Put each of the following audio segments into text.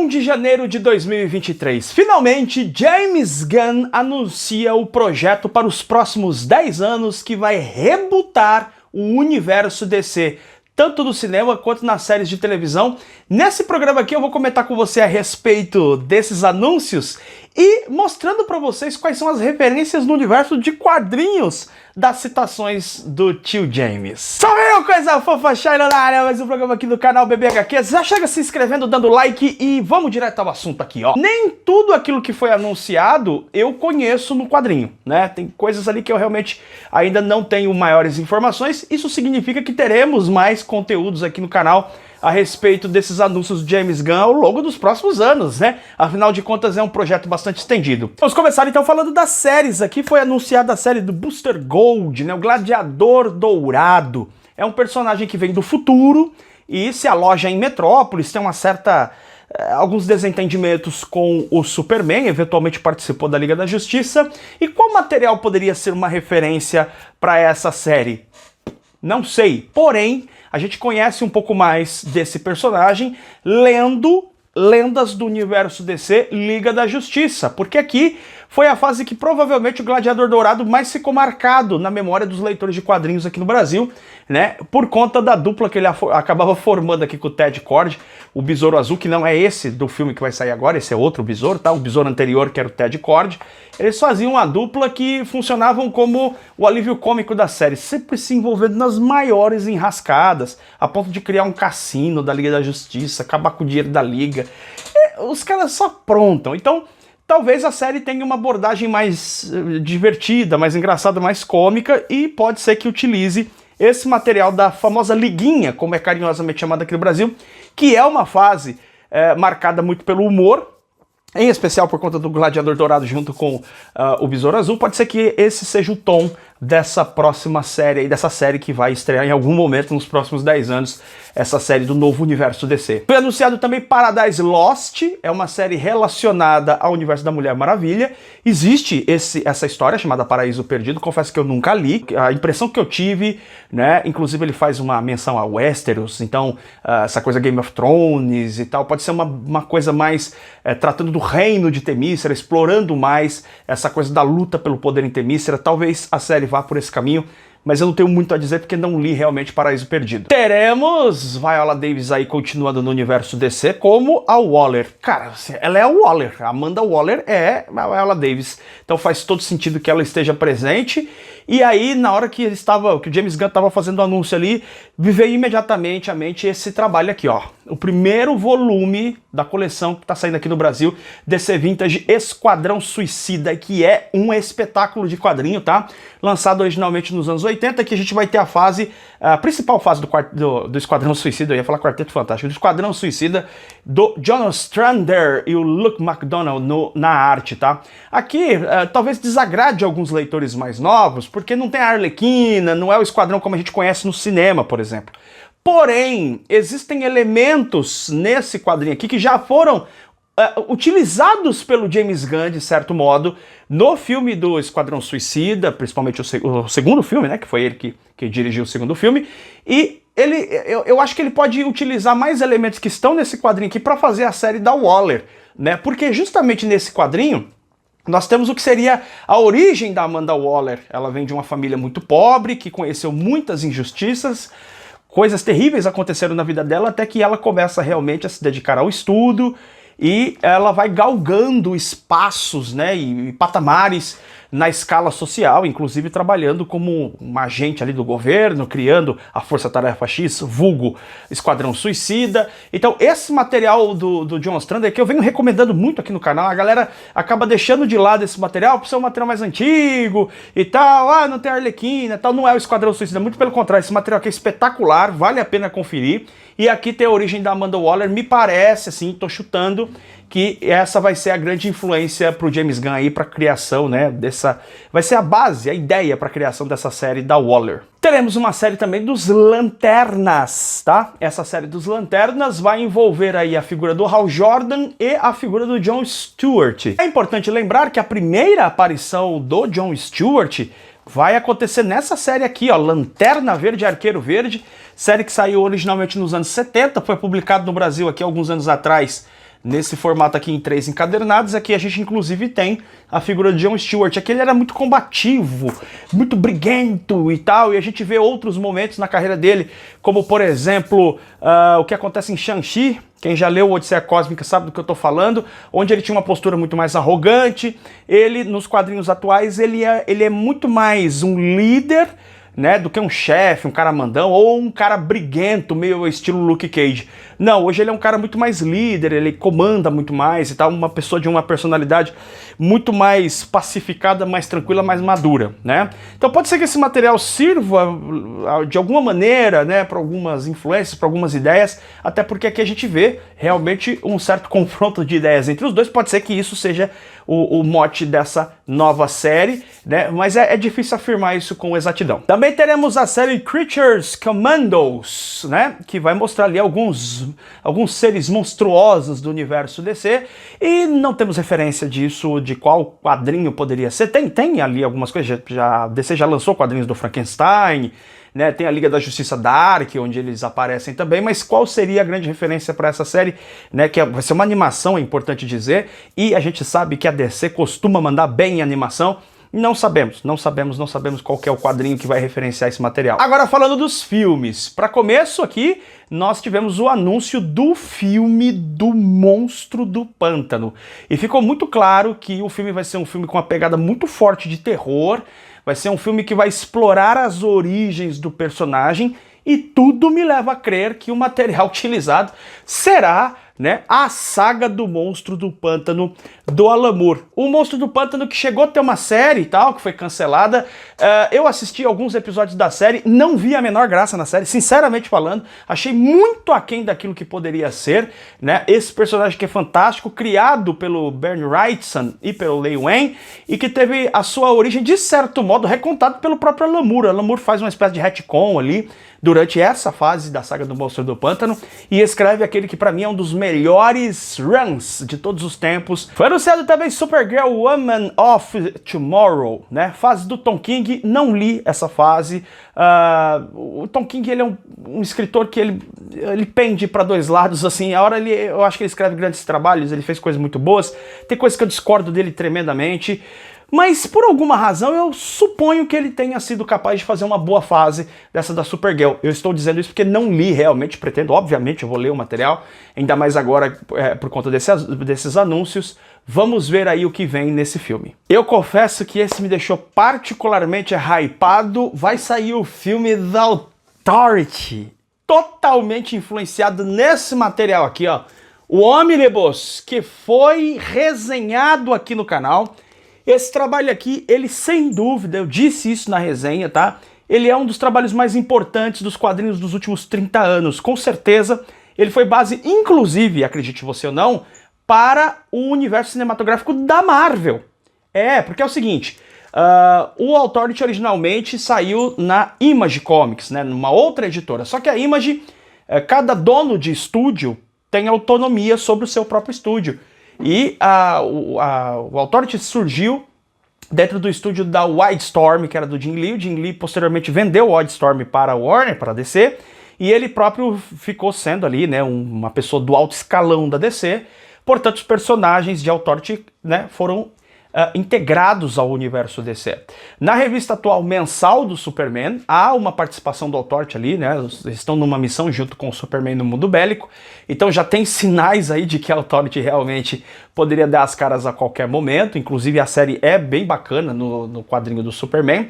31 de janeiro de 2023, finalmente James Gunn anuncia o projeto para os próximos 10 anos que vai rebootar o universo DC, tanto no cinema quanto nas séries de televisão. Nesse programa aqui eu vou comentar com você a respeito desses anúncios e mostrando para vocês quais são as referências no universo de quadrinhos das citações do tio James. Salve, coisa fofa, Shine na área, mais um programa aqui do canal BBHQ. Já chega se inscrevendo, dando like e vamos direto ao assunto aqui, ó. Nem tudo aquilo que foi anunciado eu conheço no quadrinho, né? Tem coisas ali que eu realmente ainda não tenho maiores informações. Isso significa que teremos mais conteúdos aqui no canal a respeito desses anúncios de James Gunn ao longo dos próximos anos, né? Afinal de contas, é um projeto bastante estendido. Vamos começar então falando das séries. Aqui foi anunciada a série do Booster Gold, né? O Gladiador Dourado. É um personagem que vem do futuro e se aloja em Metrópolis, tem uma certa... alguns desentendimentos com o Superman, eventualmente participou da Liga da Justiça. E qual material poderia ser uma referência para essa série? Não sei, porém, a gente conhece um pouco mais desse personagem lendo lendas do universo DC Liga da Justiça, porque aqui foi a fase que provavelmente o Gladiador Dourado mais ficou marcado na memória dos leitores de quadrinhos aqui no Brasil, né, por conta da dupla que ele acabava formando aqui com o Ted Kord, o Besouro Azul, que não é esse do filme que vai sair agora, esse é outro Besouro, tá? O Besouro anterior, que era o Ted Kord. Eles faziam uma dupla que funcionavam como o alívio cômico da série, sempre se envolvendo nas maiores enrascadas, a ponto de criar um cassino da Liga da Justiça, acabar com o dinheiro da Liga. Os caras só aprontam. Então, talvez a série tenha uma abordagem mais divertida, mais engraçada, mais cômica, e pode ser que utilize esse material da famosa Liguinha, como é carinhosamente chamada aqui no Brasil, que é uma fase marcada muito pelo humor, em especial por conta do Gladiador Dourado junto com o Besouro Azul. Pode ser que esse seja o tom dessa próxima série, dessa série que vai estrear em algum momento nos próximos 10 anos, essa série do novo universo DC. Foi anunciado também Paradise Lost, é uma série relacionada ao universo da Mulher Maravilha. Existe essa história chamada Paraíso Perdido, confesso que eu nunca li. A impressão que eu tive, né, inclusive ele faz uma menção a Westeros, então essa coisa Game of Thrones e tal, pode ser uma coisa mais tratando do reino de Temícera, explorando mais essa coisa da luta pelo poder em Temícera. Talvez a série vá por esse caminho, mas eu não tenho muito a dizer porque não li realmente Paraíso Perdido. Teremos Viola Davis aí continuando no universo DC como a Waller. Cara, ela é a Waller, a Amanda Waller é a Viola Davis, então faz todo sentido que ela esteja presente. E aí, na hora que o James Gunn estava fazendo o anúncio ali, me veio imediatamente à mente esse trabalho aqui, ó. O primeiro volume da coleção que está saindo aqui no Brasil, DC Vintage Esquadrão Suicida, que é um espetáculo de quadrinho, tá? Lançado originalmente nos anos 80, que a gente vai ter a principal fase do Esquadrão Suicida, eu ia falar Quarteto Fantástico, do Esquadrão Suicida, do John Ostrander e o Luke McDonnell na arte, tá? Aqui, talvez desagrade alguns leitores mais novos, porque não tem a Arlequina, não é o Esquadrão como a gente conhece no cinema, por exemplo. Porém, existem elementos nesse quadrinho aqui que já foram utilizados pelo James Gunn, de certo modo, no filme do Esquadrão Suicida, principalmente o segundo filme, né, que foi ele que dirigiu o segundo filme, e eu acho que ele pode utilizar mais elementos que estão nesse quadrinho aqui para fazer a série da Waller, né, porque justamente nesse quadrinho nós temos o que seria a origem da Amanda Waller. Ela vem de uma família muito pobre, que conheceu muitas injustiças, coisas terríveis aconteceram na vida dela, até que ela começa realmente a se dedicar ao estudo, e ela vai galgando espaços, né, e patamares na escala social, inclusive trabalhando como uma agente ali do governo, criando a Força Tarefa X, vulgo Esquadrão Suicida. Então esse material do John Ostrander, que eu venho recomendando muito aqui no canal, a galera acaba deixando de lado esse material por ser um material mais antigo e tal, não tem Arlequina, tal, não é o Esquadrão Suicida, muito pelo contrário, esse material aqui é espetacular, vale a pena conferir. E aqui tem a origem da Amanda Waller, me parece, assim, tô chutando, que essa vai ser a grande influência pro James Gunn aí pra criação, né, vai ser a base, a ideia pra criação dessa série da Waller. Teremos uma série também dos Lanternas, tá? Essa série dos Lanternas vai envolver aí a figura do Hal Jordan e a figura do John Stewart. É importante lembrar que a primeira aparição do John Stewart vai acontecer nessa série aqui, ó, Lanterna Verde, Arqueiro Verde, série que saiu originalmente nos anos 70, foi publicado no Brasil aqui alguns anos atrás nesse formato aqui em 3 encadernados. Aqui a gente inclusive tem a figura de Jon Stewart. Aqui ele era muito combativo, muito briguento e tal, e a gente vê outros momentos na carreira dele, como por exemplo, o que acontece em Shang-Chi. Quem já leu o Odisseia Cósmica sabe do que eu tô falando, onde ele tinha uma postura muito mais arrogante. Ele, nos quadrinhos atuais, ele é muito mais um líder, né, do que um chefe, um cara mandão, ou um cara briguento, meio estilo Luke Cage. Não, hoje ele é um cara muito mais líder, ele comanda muito mais e tal, uma pessoa de uma personalidade muito mais pacificada, mais tranquila, mais madura, né? Então pode ser que esse material sirva de alguma maneira, né, para algumas influências, para algumas ideias, até porque aqui a gente vê realmente um certo confronto de ideias entre os dois. Pode ser que isso seja o mote dessa nova série, né? Mas é difícil afirmar isso com exatidão. Também teremos a série Creatures Commandos, né? Que vai mostrar ali alguns seres monstruosos do universo DC, e não temos referência disso, de qual quadrinho poderia ser. Tem ali algumas coisas, DC já lançou quadrinhos do Frankenstein, né, tem a Liga da Justiça Dark, onde eles aparecem também, mas qual seria a grande referência para essa série, né, que vai ser uma animação, é importante dizer, e a gente sabe que a DC costuma mandar bem em animação. Não sabemos qual que é o quadrinho que vai referenciar esse material. Agora falando dos filmes, para começo aqui, nós tivemos o anúncio do filme do Monstro do Pântano, e ficou muito claro que o filme vai ser um filme com uma pegada muito forte de terror. Vai ser um filme que vai explorar as origens do personagem, e tudo me leva a crer que o material utilizado será, né, a saga do Monstro do Pântano do Alan Moore. O Monstro do Pântano que chegou a ter uma série e tal, que foi cancelada. Eu assisti alguns episódios da série, não vi a menor graça na série, sinceramente falando. Achei muito aquém daquilo que poderia ser, né? Esse personagem que é fantástico, criado pelo Bernie Wrightson e pelo Lee Wayne, e que teve a sua origem, de certo modo, recontado pelo próprio Alan Moore. Alan Moore faz uma espécie de retcon ali, durante essa fase da saga do Monstro do Pântano, e escreve aquele que pra mim é um dos melhores runs de todos os tempos. Foi anunciado também Supergirl Woman of Tomorrow, né? Fase do Tom King, não li essa fase. O Tom King, ele é um escritor que ele pende para dois lados, assim. Eu acho que ele escreve grandes trabalhos, ele fez coisas muito boas, tem coisas que eu discordo dele tremendamente. Mas por alguma razão eu suponho que ele tenha sido capaz de fazer uma boa fase dessa da Supergirl. Eu estou dizendo isso porque não li realmente, pretendo, obviamente eu vou ler o material, ainda mais agora por conta desses anúncios. Vamos ver aí o que vem nesse filme. Eu confesso que esse me deixou particularmente hypado. Vai sair o filme The Authority, totalmente influenciado nesse material aqui, ó. O Omnibus, que foi resenhado aqui no canal. Esse trabalho aqui, ele sem dúvida, eu disse isso na resenha, tá? Ele é um dos trabalhos mais importantes dos quadrinhos dos últimos 30 anos, com certeza. Ele foi base, inclusive, acredite você ou não, para o universo cinematográfico da Marvel. Porque é o seguinte, o Authority originalmente saiu na Image Comics, né, numa outra editora. Só que a Image, cada dono de estúdio tem autonomia sobre o seu próprio estúdio. E o Authority surgiu dentro do estúdio da Wildstorm, que era do Jim Lee. O Jim Lee posteriormente vendeu o Wildstorm para a Warner, para a DC, e ele próprio ficou sendo ali, né, uma pessoa do alto escalão da DC. Portanto, os personagens de Authority, né, foram integrados ao universo DC. Na revista atual mensal do Superman, há uma participação do Authority ali, né? Eles estão numa missão junto com o Superman no mundo bélico, então já tem sinais aí de que a Authority realmente poderia dar as caras a qualquer momento. Inclusive a série é bem bacana no quadrinho do Superman.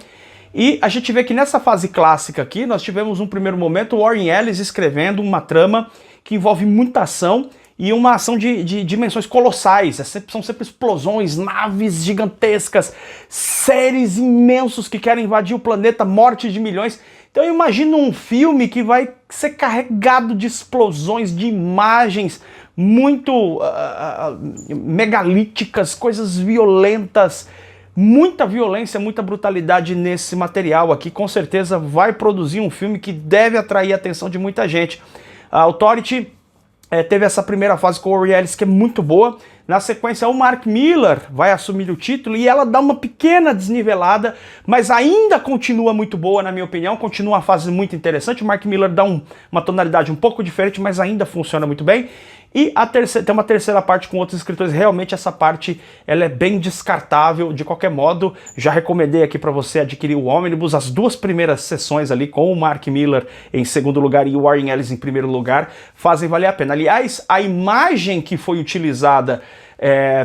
E a gente vê que nessa fase clássica aqui, nós tivemos um primeiro momento o Warren Ellis escrevendo uma trama que envolve muita ação, e uma ação de dimensões colossais. São sempre explosões, naves gigantescas, seres imensos que querem invadir o planeta, morte de milhões. Então eu imagino um filme que vai ser carregado de explosões, de imagens muito megalíticas, coisas violentas, muita violência, muita brutalidade nesse material aqui. Com certeza vai produzir um filme que deve atrair a atenção de muita gente. A Authority teve essa primeira fase com o Warren Ellis, que é muito boa. Na sequência, o Mark Millar vai assumir o título e ela dá uma pequena desnivelada, mas ainda continua muito boa, na minha opinião, continua uma fase muito interessante. O Mark Millar dá uma tonalidade um pouco diferente, mas ainda funciona muito bem. E tem uma terceira parte com outros escritores. Realmente essa parte ela é bem descartável. De qualquer modo, já recomendei aqui para você adquirir o Omnibus. As duas primeiras sessões ali com o Mark Millar em segundo lugar e o Warren Ellis em primeiro lugar fazem valer a pena. Aliás, a imagem que foi utilizada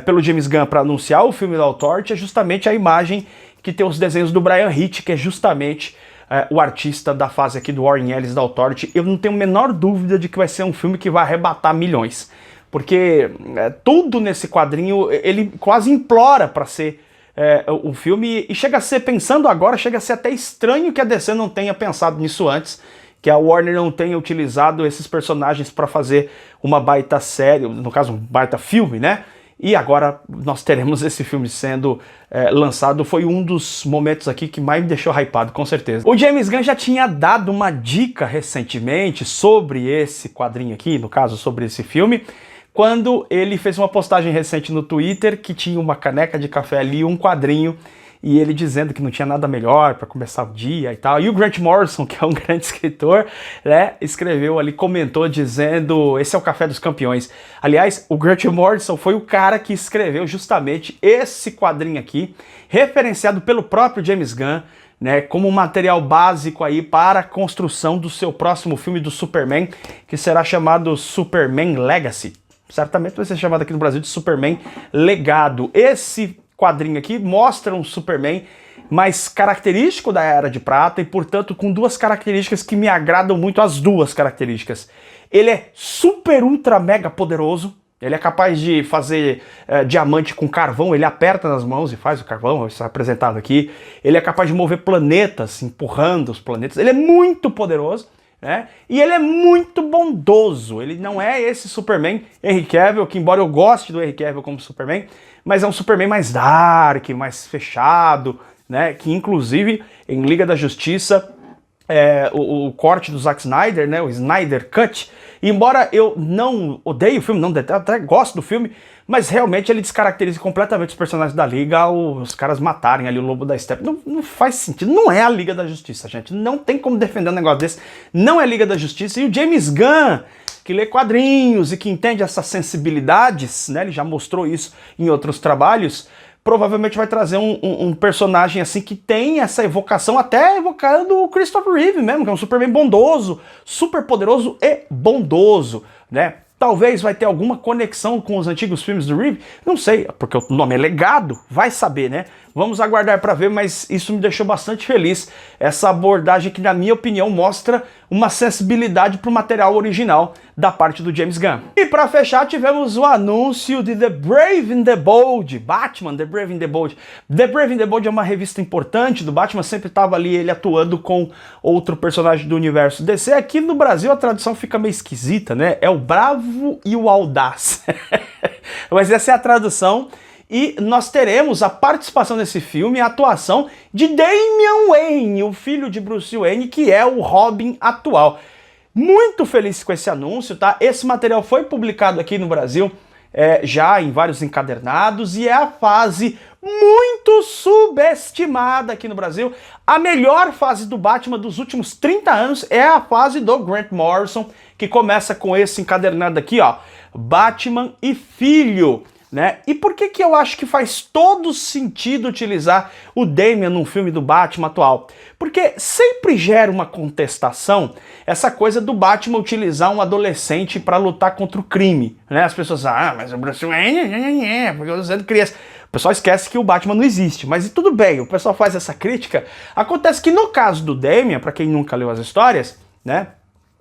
pelo James Gunn para anunciar o filme da Authority é justamente a imagem que tem os desenhos do Brian Hitch, que é justamente o artista da fase aqui do Warren Ellis da Authority. Eu não tenho a menor dúvida de que vai ser um filme que vai arrebatar milhões, porque tudo nesse quadrinho ele quase implora para ser o filme, e chega a ser, pensando agora, chega a ser até estranho que a DC não tenha pensado nisso antes, que a Warner não tenha utilizado esses personagens para fazer uma baita série, no caso um baita filme, né? E agora nós teremos esse filme sendo lançado. Foi um dos momentos aqui que mais me deixou hypado, com certeza. O James Gunn já tinha dado uma dica recentemente sobre esse quadrinho aqui, no caso sobre esse filme, quando ele fez uma postagem recente no Twitter que tinha uma caneca de café ali, um quadrinho, e ele dizendo que não tinha nada melhor para começar o dia e tal. E o Grant Morrison, que é um grande escritor, né, escreveu ali, comentou dizendo: esse é o café dos campeões. Aliás, o Grant Morrison foi o cara que escreveu justamente esse quadrinho aqui, referenciado pelo próprio James Gunn, né, como um material básico aí para a construção do seu próximo filme do Superman, que será chamado Superman Legacy. Certamente vai ser chamado aqui no Brasil de Superman Legado. Esse quadrinho aqui mostra um Superman mais característico da Era de Prata e, portanto, com duas características que me agradam muito, as duas características. Ele é super, ultra, mega poderoso. Ele é capaz de fazer diamante com carvão, ele aperta nas mãos e faz o carvão, isso é apresentado aqui. Ele é capaz de mover planetas, empurrando os planetas. Ele é muito poderoso, né? E ele é muito bondoso. Ele não é esse Superman Henry Cavill, que embora eu goste do Henry Cavill como Superman, mas é um Superman mais dark, mais fechado, né? Que inclusive em Liga da Justiça, o corte do Zack Snyder, né? O Snyder Cut, embora eu não odeie o filme, não até gosto do filme, mas realmente ele descaracteriza completamente os personagens da Liga, os caras matarem ali o Lobo da Steppe. Não faz sentido, não é a Liga da Justiça, gente. Não tem como defender um negócio desse. Não é a Liga da Justiça. E o James Gunn, que lê quadrinhos e que entende essas sensibilidades, né? Ele já mostrou isso em outros trabalhos, provavelmente vai trazer um personagem assim que tem essa evocação, até evocando o Christopher Reeve mesmo, que é um Superman bondoso, super poderoso e bondoso, né? Talvez vai ter alguma conexão com os antigos filmes do Reeve, não sei, porque o nome é Legado, vai saber, né? Vamos aguardar para ver, mas isso me deixou bastante feliz, essa abordagem que, na minha opinião, mostra uma sensibilidade para o material original da parte do James Gunn. E para fechar, tivemos o anúncio de The Brave and the Bold, Batman, The Brave and the Bold. The Brave and the Bold é uma revista importante do Batman, sempre estava ali ele atuando com outro personagem do universo DC. Aqui no Brasil a tradução fica meio esquisita, né? É o Bravo e o Audaz. Mas essa é a tradução. E nós teremos a participação nesse filme, a atuação de Damian Wayne, o filho de Bruce Wayne, que é o Robin atual. Muito feliz com esse anúncio, tá? Esse material foi publicado aqui no Brasil, já em vários encadernados, e é a fase muito subestimada aqui no Brasil. A melhor fase do Batman dos últimos 30 anos é a fase do Grant Morrison, que começa com esse encadernado aqui, ó, Batman e Filho. Né? E por que eu acho que faz todo sentido utilizar o Damian num filme do Batman atual? Porque sempre gera uma contestação essa coisa do Batman utilizar um adolescente para lutar contra o crime, né? As pessoas, mas o Bruce Wayne, porque eu sendo criança. O pessoal esquece que o Batman não existe, mas tudo bem, o pessoal faz essa crítica. Acontece que no caso do Damian, para quem nunca leu as histórias, né?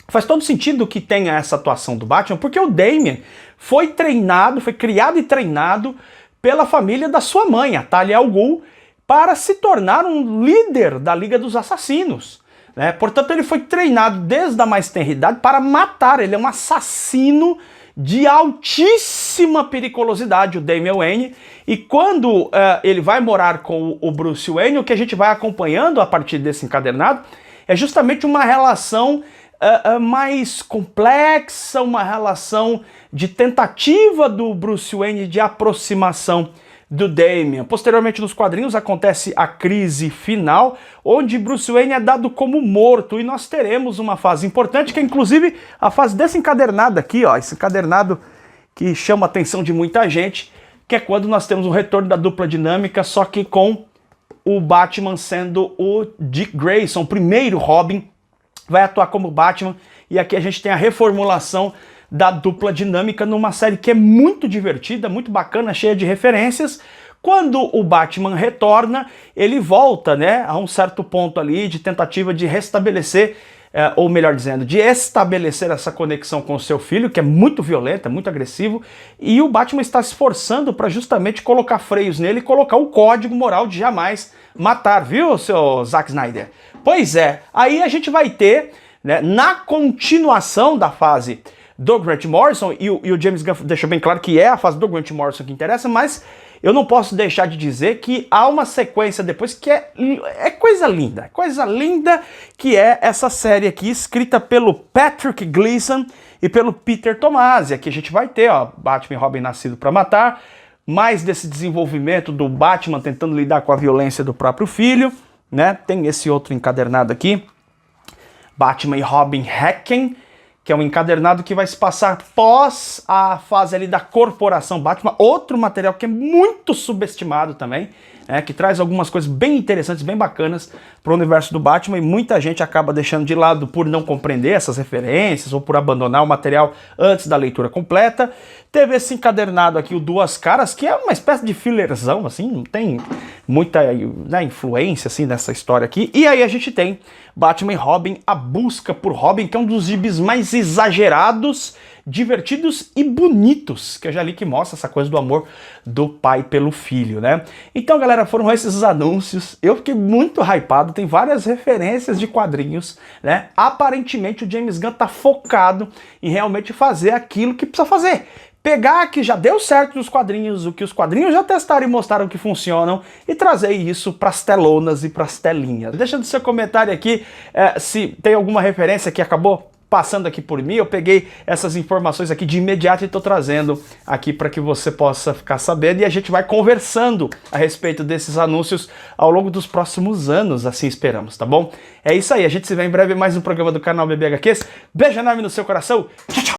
Faz todo sentido que tenha essa atuação do Batman, porque o Damian foi treinado, foi criado e treinado pela família da sua mãe, a Talia al Ghul, para se tornar um líder da Liga dos Assassinos, né? Portanto, ele foi treinado desde a mais tenra idade para matar. Ele é um assassino de altíssima periculosidade, o Damian Wayne. E quando ele vai morar com o Bruce Wayne, o que a gente vai acompanhando a partir desse encadernado é justamente uma relação mais complexa, uma relação de tentativa do Bruce Wayne de aproximação do Damian. Posteriormente nos quadrinhos acontece a crise final, onde Bruce Wayne é dado como morto, e nós teremos uma fase importante, que é inclusive a fase desse encadernado aqui, ó, esse encadernado que chama a atenção de muita gente, que é quando nós temos o retorno da dupla dinâmica, só que com o Batman sendo o Dick Grayson, o primeiro Robin, vai atuar como Batman, e aqui a gente tem a reformulação da dupla dinâmica numa série que é muito divertida, muito bacana, cheia de referências. Quando o Batman retorna, ele volta, né, a um certo ponto ali de tentativa de restabelecer, ou melhor dizendo, de estabelecer essa conexão com o seu filho, que é muito violento, é muito agressivo, e o Batman está se esforçando para justamente colocar freios nele e colocar o código moral de jamais matar, viu, seu Zack Snyder? Pois é, aí a gente vai ter, né, na continuação da fase do Grant Morrison, e o James Gunn deixou bem claro que é a fase do Grant Morrison que interessa, mas eu não posso deixar de dizer que há uma sequência depois que é coisa linda, que é essa série aqui, escrita pelo Patrick Gleason e pelo Peter Tomasi. Aqui a gente vai ter, ó, Batman e Robin Nascido para Matar, mais desse desenvolvimento do Batman tentando lidar com a violência do próprio filho, né? Tem esse outro encadernado aqui, Batman e Robin Hacking, que é um encadernado que vai se passar pós a fase ali da corporação Batman, outro material que é muito subestimado também, que traz algumas coisas bem interessantes, bem bacanas para o universo do Batman, e muita gente acaba deixando de lado por não compreender essas referências ou por abandonar o material antes da leitura completa. Teve esse encadernado aqui, o Duas Caras, que é uma espécie de fillerzão, assim, não tem muita, né, influência assim nessa história aqui. E aí a gente tem Batman e Robin, A Busca por Robin, que é um dos gibis mais exagerados, divertidos e bonitos, que eu já li, que mostra essa coisa do amor do pai pelo filho, né? Então, galera, foram esses os anúncios. Eu fiquei muito hypado, tem várias referências de quadrinhos, né? Aparentemente o James Gunn tá focado em realmente fazer aquilo que precisa fazer. Pegar que já deu certo nos quadrinhos, o que os quadrinhos já testaram e mostraram que funcionam, e trazer isso pras telonas e pras telinhas. Deixa no seu comentário aqui se tem alguma referência que acabou passando aqui por mim. Eu peguei essas informações aqui de imediato e estou trazendo aqui para que você possa ficar sabendo, e a gente vai conversando a respeito desses anúncios ao longo dos próximos anos, assim esperamos, tá bom? É isso aí, a gente se vê em breve em mais um programa do canal BB HQs. Beijo enorme no seu coração, tchau, tchau!